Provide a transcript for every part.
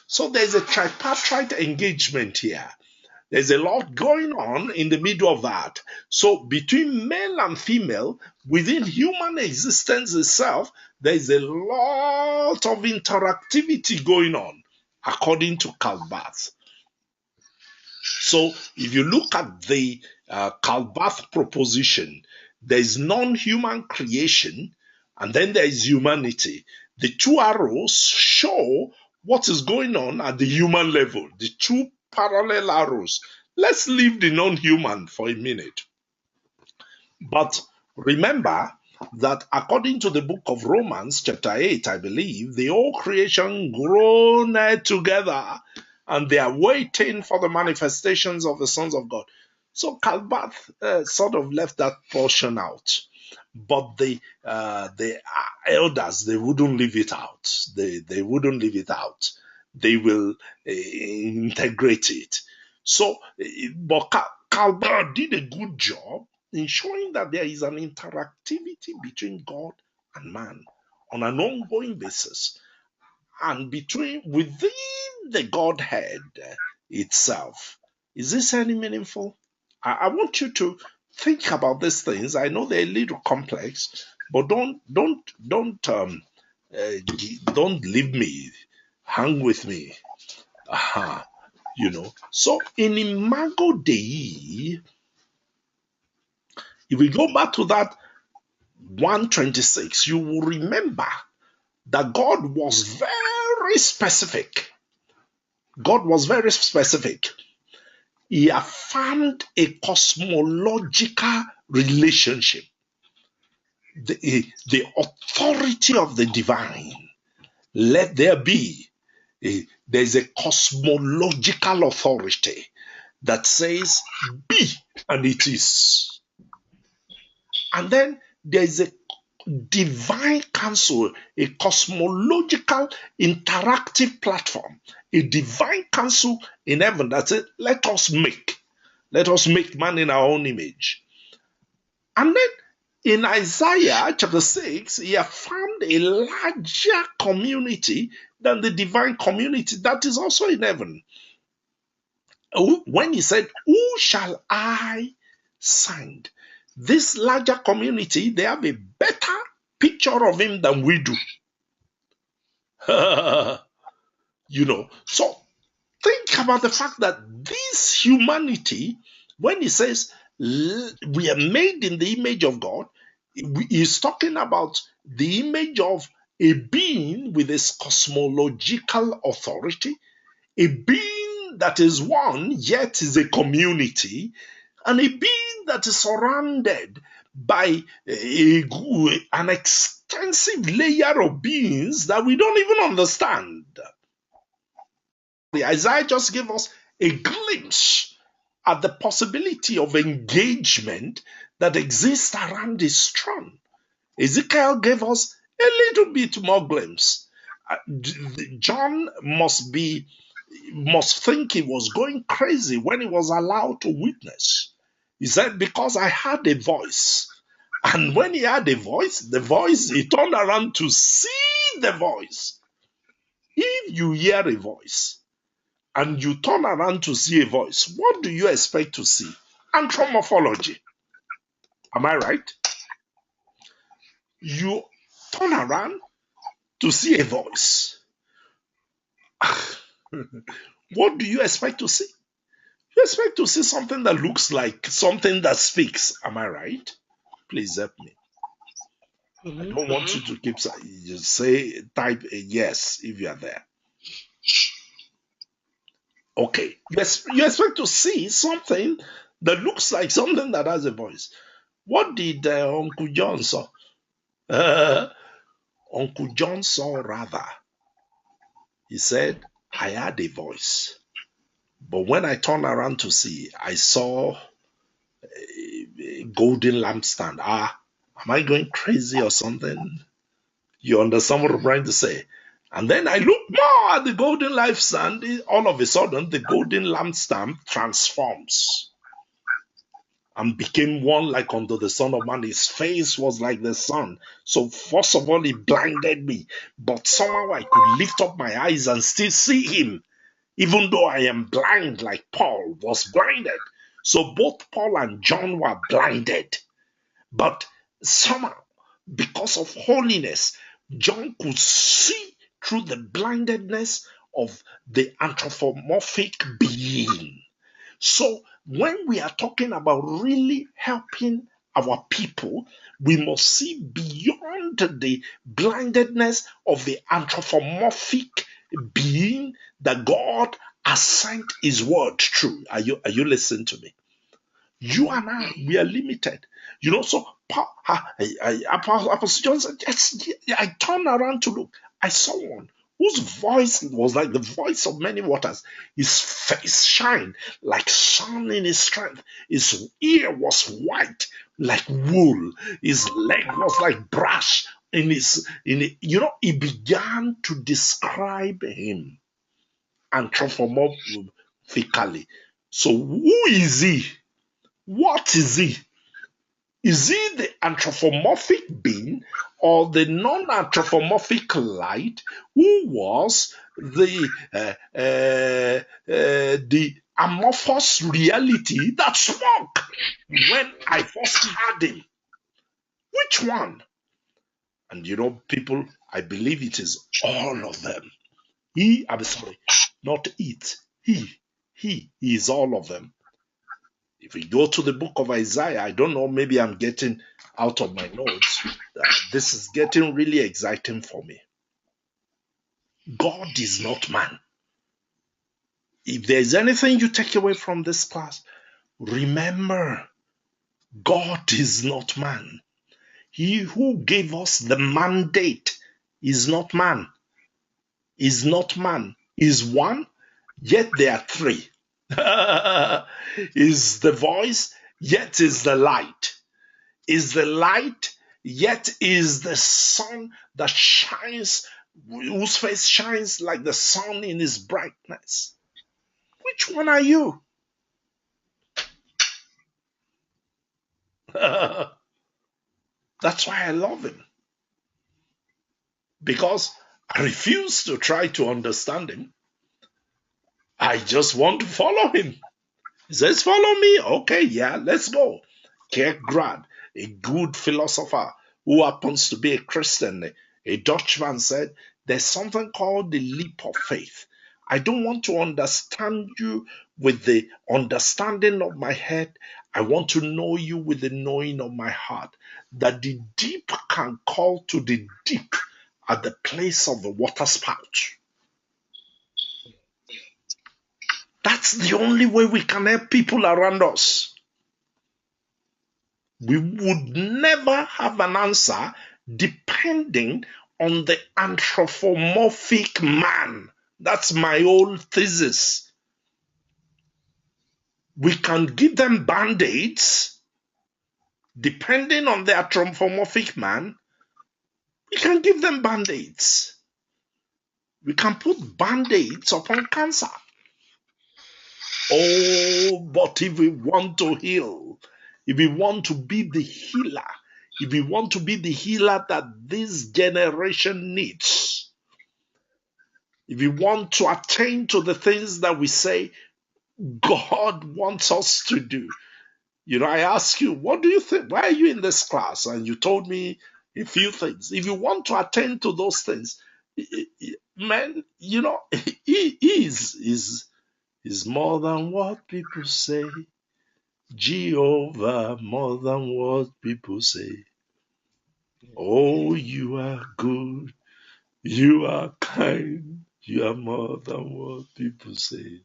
So there's a tripartite engagement here. There's a lot going on in the middle of that. So between male and female, within human existence itself, there's a lot of interactivity going on, according to Karl Barth. So if you look at the Karl Barth proposition, there's non-human creation, and then there is humanity. The two arrows show what is going on at the human level, the two parallel arrows. Let's leave the non-human for a minute. But remember that according to the book of Romans, chapter 8, I believe, the whole creation groaned together and they are waiting for the manifestations of the sons of God. So Karl Barth sort of left that portion out. But the elders, they wouldn't leave it out. They wouldn't leave it out. They will integrate it. So, but Karl Barth did a good job in showing that there is an interactivity between God and man on an ongoing basis, and within the Godhead itself. Is this any meaningful? I want you to think about these things. I know they're a little complex, but don't leave me. Hang with me. So in Imago Dei, if we go back to that 126, you will remember that God was very specific. God was very specific. He affirmed a cosmological relationship, the authority of the divine. Let there be. There's a cosmological authority that says, be, and it is. And then there's a divine counsel, a cosmological interactive platform, a divine counsel in heaven that says, let us make man in our own image. And then in Isaiah chapter 6, he affirmed a larger community than the divine community that is also in heaven. When he said, who shall I send? This larger community, they have a better picture of him than we do. So think about the fact that this humanity, when he says we are made in the image of God, he's talking about the image of a being with a cosmological authority, a being that is one, yet is a community, and a being that is surrounded by an extensive layer of beings that we don't even understand. Isaiah just gave us a glimpse at the possibility of engagement that exists around his throne. Ezekiel gave us a little bit more glimpse. John must think he was going crazy when he was allowed to witness. He said, because I heard a voice. And when he heard a voice, he turned around to see the voice. If you hear a voice and you turn around to see a voice, what do you expect to see? Anthropomorphology. Am I right? You turn around to see a voice. What do you expect to see? You expect to see something that looks like something that speaks. Am I right? Please help me. I don't want you to keep type a yes if you are there. Okay. You expect to see something that looks like something that has a voice. What did Uncle John saw? Uncle John saw rather. He said, I had a voice. But when I turned around to see, I saw a golden lampstand. Am I going crazy or something? You understand what I'm trying to say? And then I looked more at the golden lampstand. All of a sudden, the golden lampstand transforms. and became one like unto the Son of Man. His face was like the sun. So first of all, he blinded me. But somehow I could lift up my eyes and still see him, even though I am blind like Paul was blinded. So both Paul and John were blinded. But somehow, because of holiness, John could see through the blindedness of the anthropomorphic being. So when we are talking about really helping our people, we must see beyond the blindedness of the anthropomorphic being that God has sent his word through. Are you listening to me? You and I, we are limited. So Apostle John said, yes, I turned around to look. I saw one whose voice was like the voice of many waters. His face shined like sun in his strength. His ear was white like wool. His leg was like brass. He began to describe him anthropomorphically. So who is he? What is he? Is he the anthropomorphic being or the non-anthropomorphic light who was the amorphous reality that spoke when I first heard him? Which one? And people, I believe it is all of them. I'm sorry, not it. He is all of them. If we go to the book of Isaiah, I don't know, maybe I'm getting out of my notes. This is getting really exciting for me. God is not man. If there's anything you take away from this class, remember, God is not man. He who gave us the mandate is not man. Is not man. Is one, yet there are three. Is the voice, yet is the light. Is the light, yet is the sun that shines, whose face shines like the sun in his brightness. Which one are you? That's why I love him. Because I refuse to try to understand him. I just want to follow him. He says, follow me. Okay, yeah, let's go. Kierkegaard, a good philosopher who happens to be a Christian, a Dutchman, said, there's something called the leap of faith. I don't want to understand you with the understanding of my head. I want to know you with the knowing of my heart. That the deep can call to the deep at the place of the water spout. That's the only way we can help people around us. We would never have an answer depending on the anthropomorphic man. That's my old thesis. We can give them band-aids depending on the anthropomorphic man. We can give them band-aids. We can put band-aids upon cancer. Oh, but if we want to heal, if we want to be the healer, if we want to be the healer that this generation needs, if we want to attain to the things that we say God wants us to do, I ask you, what do you think? Why are you in this class? And you told me a few things. If you want to attend to those things, man, he is more than what people say. Jehovah, more than what people say. Oh, you are good. You are kind. You are more than what people say.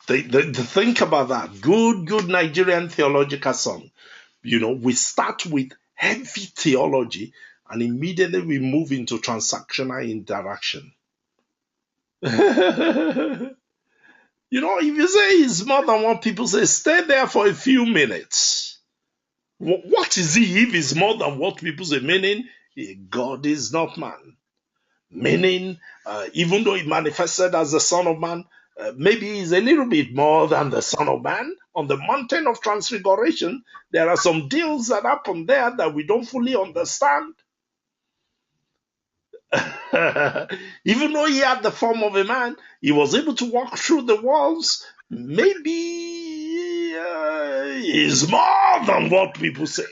Think about that. Good Nigerian theological song. We start with heavy theology and immediately we move into transactional interaction. If you say it's more than what people say, stay there for a few minutes. What is he if it's more than what people say? Meaning, God is not man. Meaning, even though he manifested as the Son of Man, Maybe he's a little bit more than the Son of Man. On the mountain of transfiguration, there are some deals that happen there that we don't fully understand. Even though he had the form of a man, he was able to walk through the walls. Maybe he's more than what people say.